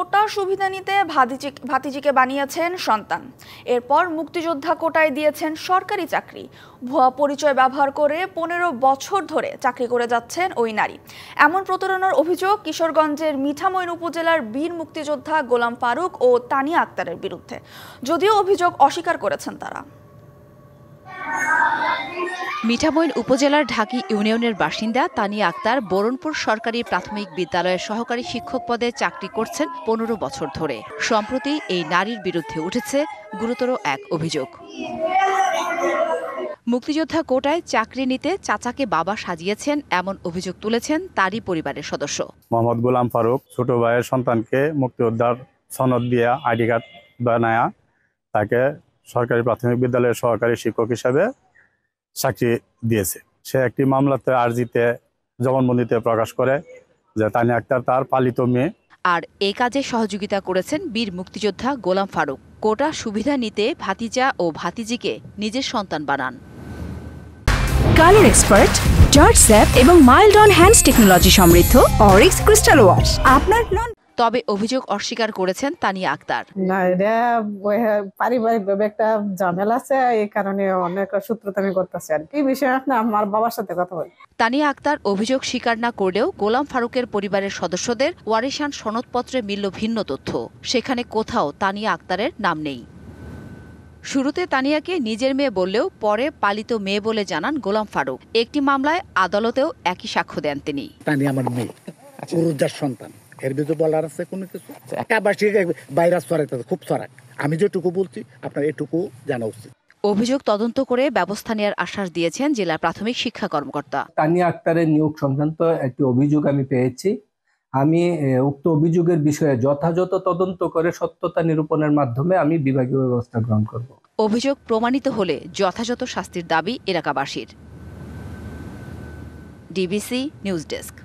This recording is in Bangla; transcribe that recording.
কোটা সুবিধা নিতে ভাতিজিকে বানিয়েছেন সন্তান, এরপর মুক্তিযোদ্ধা কোটায় দিয়েছেন সরকারি চাকরি। ভুয়া পরিচয় ব্যবহার করে 15 বছর ধরে চাকরি করে যাচ্ছেন ওই নারী। এমন প্রতারণার অভিযোগ কিশোরগঞ্জের মিঠামইন উপজেলার বীর মুক্তিযোদ্ধা গোলাম ফারুক ও তানিয়া আক্তারের বিরুদ্ধে, যদিও অভিযোগ অস্বীকার করেছেন তারা। মিঠামইন উপজেলার ঢাকি ইউনিয়নের বাসিন্দা তানিয়া আক্তার বরণপুর সরকারি প্রাথমিক বিদ্যালয়ের সহকারী শিক্ষক পদে চাকরি করছেন 15 বছর ধরে। সম্প্রতি এই নারীর বিরুদ্ধে উঠেছে গুরুতর এক অভিযোগ। মুক্তিযোদ্ধা কোটায় চাকরি নিতে চাচাকে বাবা সাজিয়েছেন এমন অভিযোগ তুলেছেন তারই পরিবারের সদস্য। মোহাম্মদ গোলাম ফারুক ছোট ভাইয়ের সন্তানকে মুক্তিযোদ্ধার সনদ দিয়া আইডি কার্ড বানায়া তাকে সরকারি প্রাথমিক বিদ্যালয়ের সহকারী শিক্ষক হিসাবে চাকরি দিয়েছে। সে একটি মামলাতে আর্জিতে জবানবন্দিতে প্রকাশ করে যে তানিয়া আক্তার তার পালিত মেয়ে। আর এই কাজে সহযোগিতা করেছেন বীর মুক্তিযোদ্ধা গোলাম ফারুক। কোটা সুবিধা নিতে ভাতিজা ও ভাতিজিকে নিজের সন্তান বানান। কালার এক্সপার্ট, জর্জ স্যাপ এবং মাইল্ড অন হ্যান্ডস টেকনোলজি সমৃদ্ধ অরিক্স ক্রিস্টাল ওয়াশ আপনার। তবে অভিযোগ অস্বীকার করেছেন তানিয়া আক্তার। না, এটা পারিবারিক ভাবে একটা ঝামেলা আছে, এই কারণে অনেক সূত্রতামি করতেছে আর কি। বিষয়ে আমার বাবার সাথে কথা বলি। তানিয়া আক্তার অভিযোগ স্বীকার না করলেও গোলাম ফারুকের পরিবারের সদস্যদের ওয়ারিশান সনদপত্রে মিলল ভিন্ন তথ্য। সেখানে কোথাও তানিয়া আক্তারের নাম নেই। শুরুতে তানিয়াকে নিজের মেয়ে বললেও পরে পালিত মেয়ে বলে জানান গোলাম ফারুক। একটি মামলায় আদালতেও একই সাক্ষ্য দেন তিনি। তানিয়া আমার মেয়ে, উরুজার সন্তান, এর ভিতরে বলার আছে কোনো কিছু? ভাইরাস ছড়াইতে খুব ছড়াক। আমি যেটুকু বলছি আপনার এটুকু জানা উচিত। অভিযোগ তদন্ত করে ব্যবস্থা নেওয়ার আশ্বাস দিয়েছেন জেলা প্রাথমিক শিক্ষা কর্মকর্তা। তানিয়া আক্তারের নিয়োগ সংক্রান্ত একটি অভিযোগ আমি পেয়েছি। আমি উক্ত অভিযোগের বিষয়ে যথাযথ তদন্ত করে সত্যতা নিরূপণের মাধ্যমে আমি বিভাগীয় ব্যবস্থা গ্রহণ করব। অভিযোগ প্রমাণিত হলে যথাযথ শাস্তির দাবি এলাকাবাসীর। DBC news desk.